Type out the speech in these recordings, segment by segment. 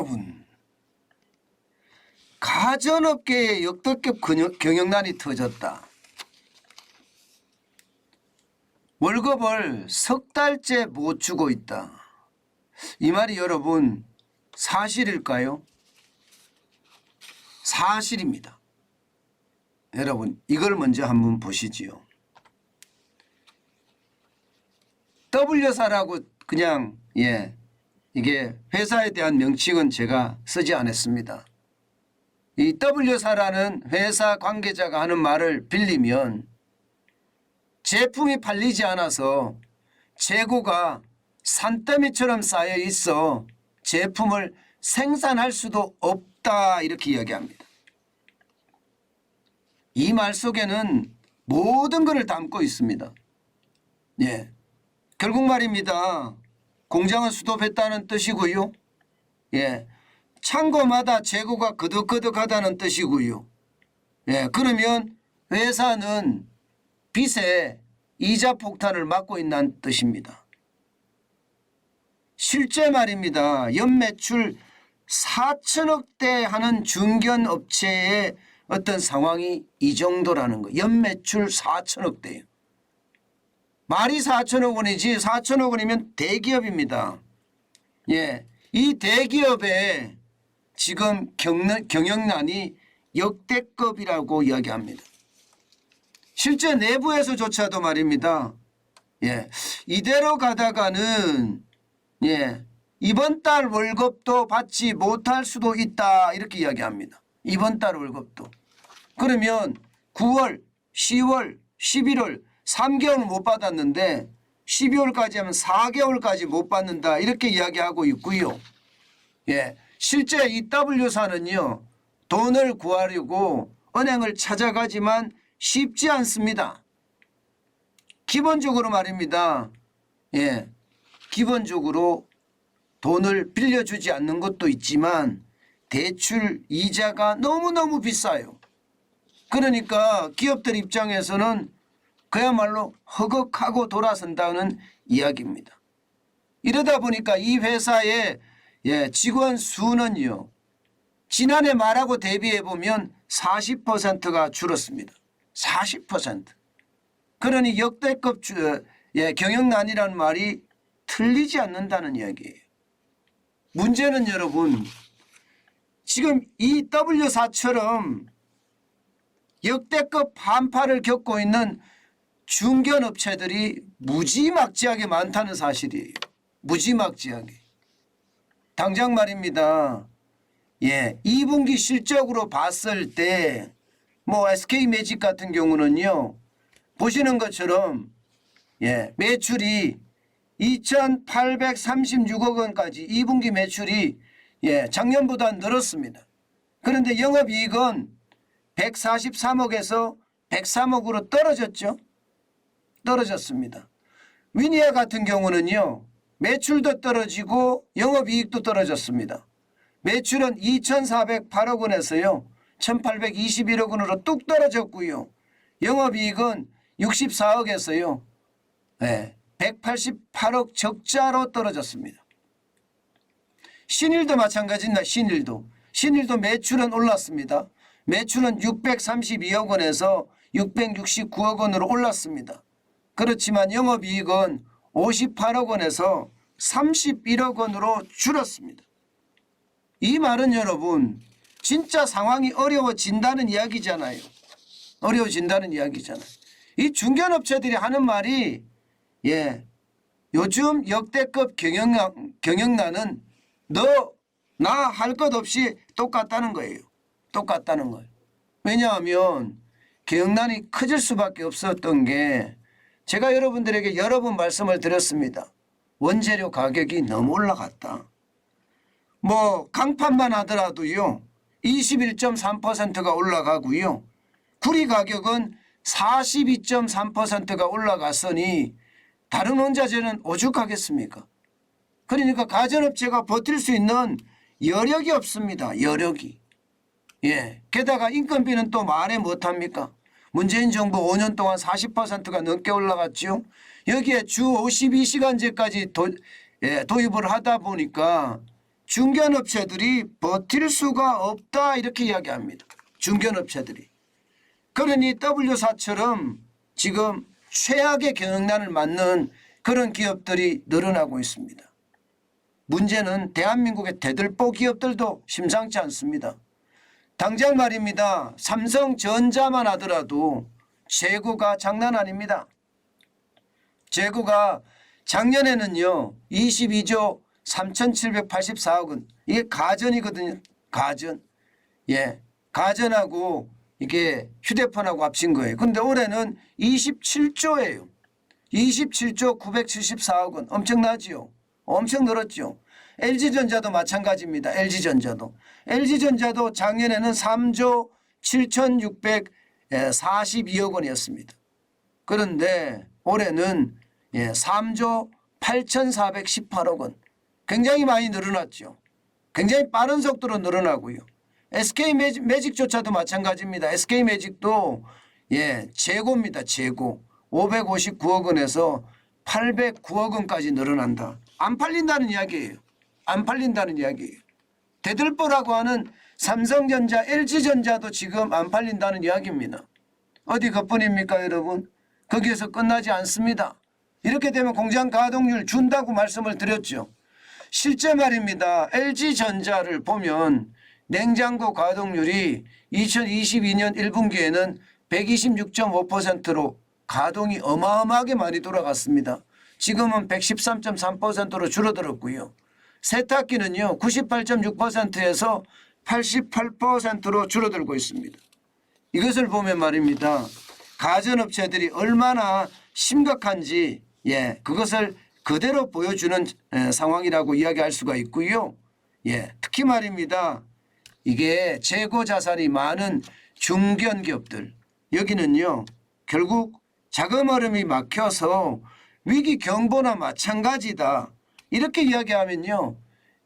여러분, 가전업계에 역대급 경영난이 터졌다. 월급을 석 달째 못 주고 있다. 이 말이 여러분 사실일까요? 사실입니다. 여러분 이걸 먼저 한번 보시지요. W사라고 그냥 이게 회사에 대한 명칭은 제가 쓰지 않았습니다. 이 W사라는 회사 관계자가 하는 말을 빌리면 제품이 팔리지 않아서 재고가 산더미처럼 쌓여 있어 제품을 생산할 수도 없다 이렇게 이야기합니다. 이 말 속에는 모든 것을 담고 있습니다. 결국 말입니다. 공장은 수도했다는 뜻이고요. 창고마다 재고가 거득거득하다는 뜻이고요. 그러면 회사는 빚에 이자 폭탄을 맞고 있다는 뜻입니다. 실제 말입니다. 연매출 4천억대 하는 중견업체의 어떤 상황이 이 정도라는 거. 연매출 4천억대예요. 말이 4천억 원이지 4천억 원이면 대기업입니다. 이 대기업에 지금 경영난이 역대급이라고 이야기합니다. 실제 내부에서조차도 말입니다. 이대로 가다가는 이번 달 월급도 받지 못할 수도 있다 이렇게 이야기합니다. 이번 달 월급도. 그러면 9월, 10월, 11월 3개월 못 받았는데 12월까지 하면 4개월까지 못 받는다 이렇게 이야기하고 있고요. 실제 이 W사는요. 돈을 구하려고 은행을 찾아가지만 쉽지 않습니다. 기본적으로 말입니다. 기본적으로 돈을 빌려주지 않는 것도 있지만 대출 이자가 너무너무 비싸요. 그러니까 기업들 입장에서는 그야말로 허걱하고 돌아선다는 이야기입니다. 이러다 보니까 이 회사의 직원 수는요. 지난해 말하고 대비해 보면 40%가 줄었습니다. 40%. 그러니 역대급 경영난이라는 말이 틀리지 않는다는 이야기예요. 문제는 여러분 지금 이 W사처럼 역대급 한파를 겪고 있는 중견업체들이 무지막지하게 많다는 사실이에요. 무지막지하게. 당장 말입니다. 2분기 실적으로 봤을 때 뭐 SK매직 같은 경우는요. 보시는 것처럼 매출이 2,836억 원까지 2분기 매출이 작년보다 늘었습니다. 그런데 영업이익은 143억에서 103억으로 떨어졌죠. 떨어졌습니다. 위니아 같은 경우는요. 매출도 떨어지고 영업이익도 떨어졌습니다. 매출은 2,408억 원에서요. 1,821억 원으로 뚝 떨어졌고요. 영업이익은 64억에서요. 188억 적자로 떨어졌습니다. 신일도 마찬가지입니다. 신일도 매출은 올랐습니다. 매출은 632억 원에서 669억 원으로 올랐습니다. 그렇지만 영업이익은 58억 원에서 31억 원으로 줄었습니다. 이 말은 여러분 진짜 상황이 어려워진다는 이야기잖아요. 어려워진다는 이야기잖아요. 이 중견업체들이 하는 말이 요즘 역대급 경영난은 너 나 할 것 없이 똑같다는 거예요. 똑같다는 거예요. 왜냐하면 경영난이 커질 수밖에 없었던 게 제가 여러분들에게 여러 번 말씀을 드렸습니다. 원재료 가격이 너무 올라갔다. 뭐 강판만 하더라도요. 21.3%가 올라가고요. 구리 가격은 42.3%가 올라갔으니 다른 원자재는 오죽하겠습니까? 그러니까 가전업체가 버틸 수 있는 여력이 없습니다. 여력이. 게다가 인건비는 또 말해 못합니까? 문재인 정부 5년 동안 40%가 넘게 올라갔죠. 여기에 주 52시간제까지 도입을 하다 보니까 중견업체들이 버틸 수가 없다 이렇게 이야기합니다. 중견업체들이. 그러니 W사처럼 지금 최악의 경영난을 맞는 그런 기업들이 늘어나고 있습니다. 문제는 대한민국의 대들보 기업들도 심상치 않습니다. 당장 말입니다. 삼성전자만 하더라도 재고가 장난 아닙니다. 재고가 작년에는요 22조 3,784억 원. 이게 가전이거든요. 가전. 예, 가전하고 이게 휴대폰하고 합친 거예요. 그런데 올해는 27조예요. 27조 974억 원. 엄청나지요. 엄청 늘었죠. LG전자도 마찬가지입니다. LG전자도 작년에는 3조 7,642억 원이었습니다. 그런데 올해는 3조 8,418억 원. 굉장히 많이 늘어났죠. 굉장히 빠른 속도로 늘어나고요. SK매직조차도 마찬가지입니다. SK매직도 재고입니다. 재고. 559억 원에서 809억 원까지 늘어난다. 안 팔린다는 이야기예요. 안 팔린다는 이야기예요. 대들보라고 하는 삼성전자, LG전자도 지금 안 팔린다는 이야기입니다. 어디 그뿐입니까 여러분? 거기에서 끝나지 않습니다. 이렇게 되면 공장 가동률 준다고 말씀을 드렸죠. 실제 말입니다. LG전자를 보면 냉장고 가동률이 2022년 1분기에는 126.5%로 가동이 어마어마하게 많이 돌아갔습니다. 지금은 113.3%로 줄어들었고요. 세탁기는요 98.6%에서 88%로 줄어들고 있습니다. 이것을 보면 말입니다. 가전업체들이 얼마나 심각한지 그것을 그대로 보여주는 상황이라고 이야기할 수가 있고요. 특히 말입니다. 이게 재고 자산이 많은 중견기업들 여기는요 결국 자금 흐름이 막혀서 위기 경보나 마찬가지다 이렇게 이야기하면요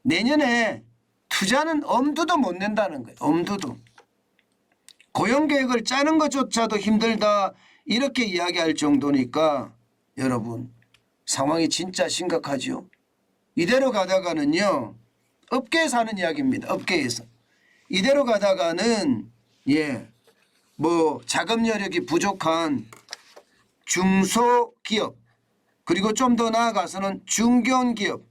내년에 투자는 엄두도 못 낸다는 거예요. 엄두도. 고용계획을 짜는 것조차도 힘들다 이렇게 이야기할 정도니까 여러분 상황이 진짜 심각하죠. 이대로 가다가는요 업계에서 하는 이야기입니다. 업계에서. 이대로 가다가는 자금 여력이 부족한 중소기업 그리고 좀 더 나아가서는 중견기업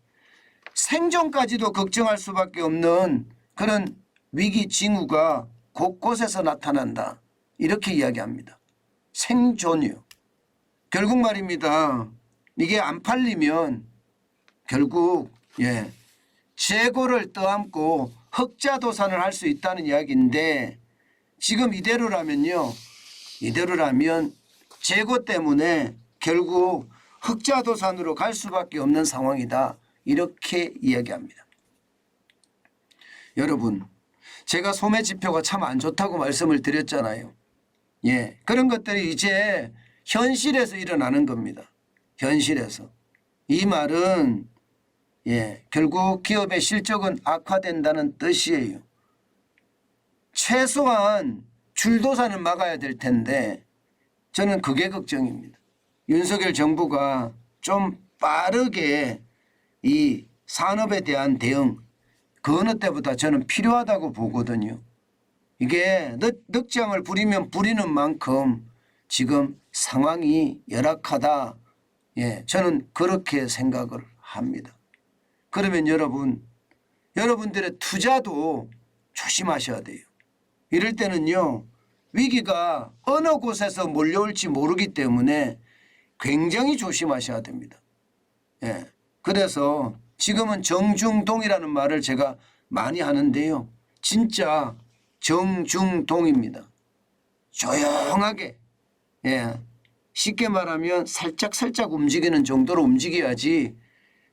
생존까지도 걱정할 수밖에 없는 그런 위기 징후가 곳곳에서 나타난다. 이렇게 이야기합니다. 생존이요. 결국 말입니다. 이게 안 팔리면 결국 재고를 떠안고 흑자도산을 할 수 있다는 이야기인데 지금 이대로라면 재고 때문에 결국 흑자도산으로 갈 수밖에 없는 상황이다. 이렇게 이야기합니다. 여러분 제가 소매 지표가 참 안 좋다고 말씀을 드렸잖아요. 그런 것들이 이제 현실에서 일어나는 겁니다. 현실에서. 이 말은 결국 기업의 실적은 악화된다는 뜻이에요. 최소한 줄도산은 막아야 될 텐데 저는 그게 걱정입니다. 윤석열 정부가 좀 빠르게 이 산업에 대한 대응 그 어느 때보다 저는 필요하다고 보거든요. 이게 늑장을 부리면 부리는 만큼 지금 상황이 열악하다. 저는 그렇게 생각을 합니다. 그러면 여러분들의 투자도 조심하셔야 돼요. 이럴 때는요 위기가 어느 곳에서 몰려올지 모르기 때문에 굉장히 조심하셔야 됩니다. 그래서 지금은 정중동이라는 말을 제가 많이 하는데요. 진짜 정중동입니다. 조용하게 쉽게 말하면 살짝 움직이는 정도로 움직여야지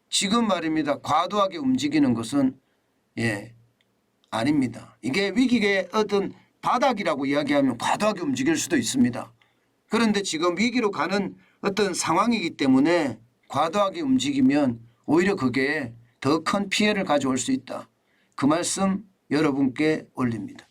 지금 말입니다. 과도하게 움직이는 것은 아닙니다. 이게 위기의 어떤 바닥이라고 이야기하면 과도하게 움직일 수도 있습니다. 그런데 지금 위기로 가는 어떤 상황이기 때문에 과도하게 움직이면 오히려 그게 더 큰 피해를 가져올 수 있다. 그 말씀 여러분께 올립니다.